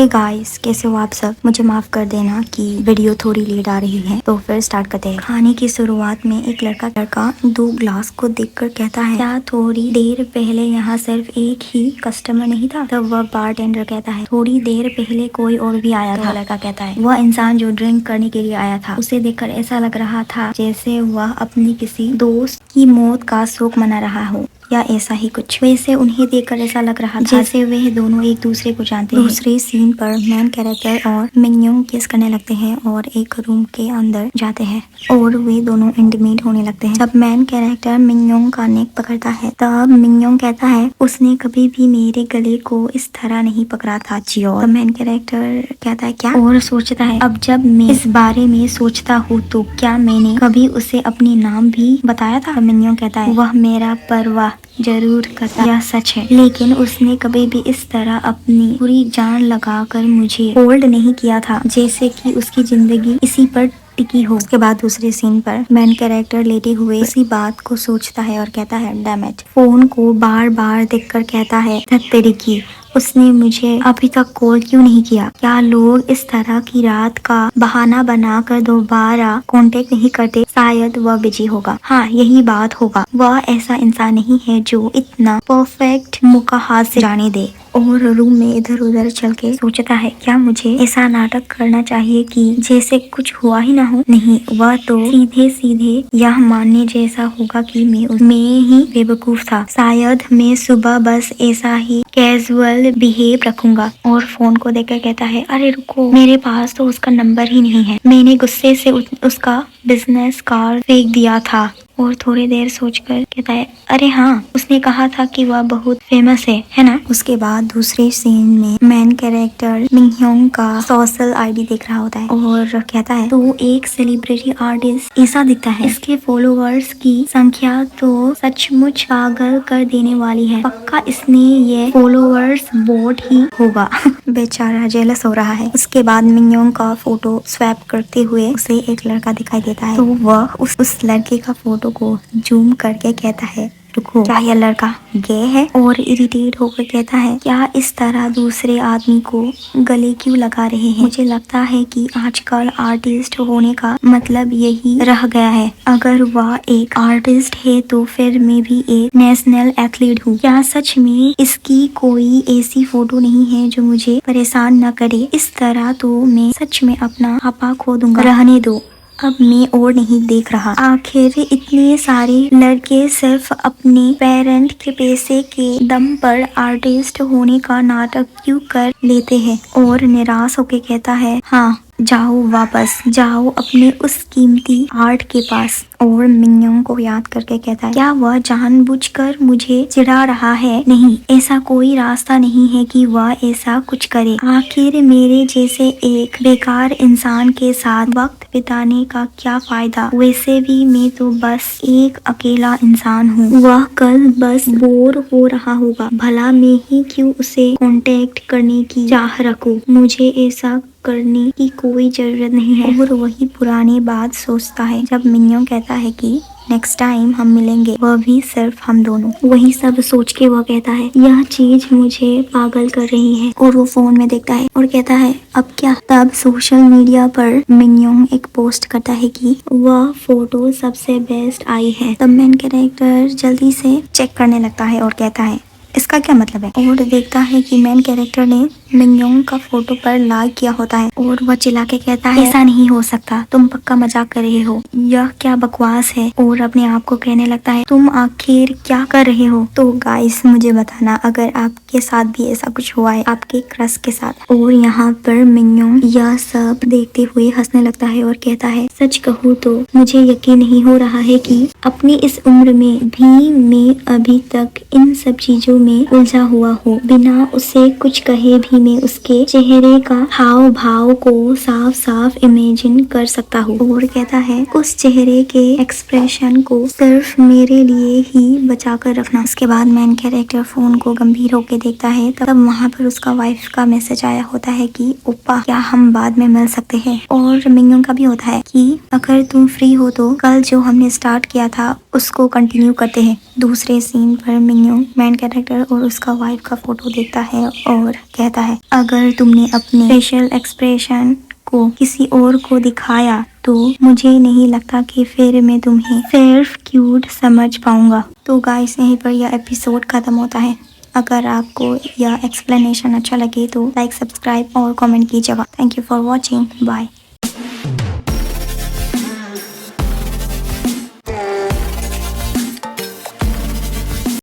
Hey guys, कैसे हो आप सब। मुझे माफ कर देना कि वीडियो थोड़ी लेट आ रही है। तो फिर स्टार्ट करते हैं। खाने की शुरुआत में एक लड़का 2 ग्लास को देखकर कहता है, क्या थोड़ी देर पहले यहाँ सिर्फ एक ही कस्टमर नहीं था। तब वह बारटेंडर कहता है, थोड़ी देर पहले कोई और भी आया था। लड़का कहता है, वह इंसान जो ड्रिंक करने के लिए आया था, उसे देखकर ऐसा लग रहा था जैसे वह अपनी किसी दोस्त की मौत का शोक मना रहा हो या ऐसा ही कुछ। वैसे उन्हें देखकर ऐसा लग रहा था जैसे वे दोनों एक दूसरे को जानते हैं। दूसरे सीन पर मेन कैरेक्टर और मिंगयोंग किस करने लगते हैं और एक रूम के अंदर जाते हैं और वे दोनों इंटीमेट होने लगते हैं। जब मेन कैरेक्टर मिंगयोंग का नेक पकड़ता है तब मिंगयोंग कहता है, उसने कभी भी मेरे गले को इस तरह नहीं पकड़ा था जियो। तब मेन कैरेक्टर कहता है, क्या? और सोचता है, अब जब मैं इस बारे में सोचता हूँ तो क्या मैंने कभी उसे अपनी नाम भी बताया था। मिंगयोंग कहता है, वह मेरा परवाह जरूर करता, यह सच है, लेकिन उसने कभी भी इस तरह अपनी पूरी जान लगाकर मुझे होल्ड नहीं किया था जैसे कि उसकी जिंदगी इसी पर टिकी हो। उसके बाद दूसरे सीन पर मेन कैरेक्टर लेटे हुए उसी बात को सोचता है और कहता है, डैम इट। फोन को बार बार देखकर कहता है, तेरी की उसने मुझे अभी तक कॉल क्यों नहीं किया। क्या लोग इस तरह की रात का बहाना बनाकर दोबारा कांटेक्ट नहीं करते। शायद वह बिजी होगा। हाँ, यही बात होगा। वह ऐसा इंसान नहीं है जो इतना परफेक्ट मौका हाथ से जाने दे। और रूम में इधर उधर चल के सोचता है, क्या मुझे ऐसा नाटक करना चाहिए कि जैसे कुछ हुआ ही ना हो। नहीं, वह तो सीधे सीधे यह मानने जैसा होगा कि मैं ही बेवकूफ था। शायद मैं सुबह बस ऐसा ही कैजुअल बिहेव रखूंगा। और फोन को देखकर कहता है, अरे रुको, मेरे पास तो उसका नंबर ही नहीं है। मैंने गुस्से से उसका बिजनेस कार्ड फेंक दिया था। और थोड़ी देर सोचकर कहता है, अरे हाँ, उसने कहा था कि वह बहुत फेमस है ना। उसके बाद दूसरे सीन में मेन कैरेक्टर मिंगयोंग का सोशल आईडी देख रहा होता है और कहता है, तो एक सेलिब्रिटी आर्टिस्ट ऐसा दिखता है। इसके फॉलोअर्स की संख्या तो सचमुच पागल कर देने वाली है। पक्का इसने ये फॉलोअर्स बोट ही होगा। बेचारा जेलस हो रहा है। उसके बाद मिंगयोंग का फोटो स्वैप करते हुए उसे एक लड़का दिखाई देता है। तो वह उस लड़के का फोटो को जूम करके कहता है, रुको, क्या यह लड़का गे है। और इरिटेट होकर कहता है, क्या इस तरह दूसरे आदमी को गले क्यों लगा रहे हैं। मुझे लगता है कि आजकल आर्टिस्ट होने का मतलब यही रह गया है। अगर वह एक आर्टिस्ट है तो फिर मैं भी एक नेशनल एथलीट हूँ। क्या सच में इसकी कोई ऐसी फोटो नहीं है जो मुझे परेशान न करे। इस तरह तो मैं सच में अपना आपा खो दूंगा। रहने दो, अब मैं और नहीं देख रहा। आखिर इतने सारे लड़के सिर्फ अपने पेरेंट के पैसे के दम पर आर्टिस्ट होने का नाटक क्यों कर लेते हैं। और निराश होके कहता है, हाँ जाओ, वापस जाओ अपने उस कीमती आर्ट के पास। और मिंगयोंग को याद करके कहता है, क्या वह जानबूझकर मुझे चिढ़ा रहा है। नहीं, ऐसा कोई रास्ता नहीं है कि वह ऐसा कुछ करे। आखिर मेरे जैसे एक बेकार इंसान के साथ वक्त बिताने का क्या फायदा। वैसे भी मैं तो बस एक अकेला इंसान हूँ। वह कल बस बोर हो रहा होगा। भला मैं ही क्यों उसे कांटेक्ट करने की चाह रखूं। मुझे ऐसा करने की कोई जरूरत नहीं है। और वही पुरानी बात सोचता है जब मिंगयोंग कहता है कि नेक्स्ट टाइम हम मिलेंगे, वह भी सिर्फ हम दोनों। वही सब सोच के वह कहता है, यह चीज मुझे पागल कर रही है। और वो फोन में देखता है और कहता है, अब क्या। तब सोशल मीडिया पर मिंगयोंग एक पोस्ट करता है कि वह फोटो सबसे बेस्ट आई है। तब मेन कैरेक्टर जल्दी से चेक करने लगता है और कहता है, इसका क्या मतलब है। और देखता है कि मेन कैरेक्टर ने मिंगयोंग का फोटो पर लाइक किया होता है। और वह चिल्ला के कहता है, ऐसा नहीं हो सकता, तुम पक्का मजाक कर रहे हो, यह क्या बकवास है। और अपने आप को कहने लगता है, तुम आखिर क्या कर रहे हो। तो गाइस, मुझे बताना अगर आपके साथ भी ऐसा कुछ हुआ है आपके क्रश के साथ। और यहाँ पर मिंगयोंग यह सब देखते हुए हंसने लगता है और कहता है, सच कहूँ तो मुझे यकीन नहीं हो रहा है कि अपनी इस उम्र में भी मैं अभी तक इन सब चीजों में उलझा हुआ हूँ। बिना उसे कुछ कहे भी मैं उसके चेहरे का हाव भाव को साफ साफ इमेजिन कर सकता हूँ। और कहता है, उस चेहरे के एक्सप्रेशन को सिर्फ मेरे लिए ही बचा कर रखना। उसके बाद मेन कैरेक्टर फोन को गंभीर होकर देखता है। तब वहाँ पर उसका वाइफ का मैसेज आया होता है कि ओप्पा, क्या हम बाद में मिल सकते हैं। और मिंगयोंग का भी होता है कि अगर तुम फ्री हो तो कल जो हमने स्टार्ट किया था उसको कंटिन्यू करते हैं। दूसरे सीन पर मिन्योंग मेन कैरेक्टर और उसका वाइफ का फोटो देखता है और कहता है, अगर तुमने अपने फेशियल एक्सप्रेशन को किसी और को दिखाया तो मुझे नहीं लगता कि फिर मैं तुम्हें सिर्फ क्यूट समझ पाऊंगा। तो गाइस यहीं पर यह एपिसोड खत्म होता है। अगर आपको यह एक्सप्लेनेशन अच्छा लगे तो लाइक, सब्सक्राइब और कमेंट कीजिएगा। Thank you for watching. Bye.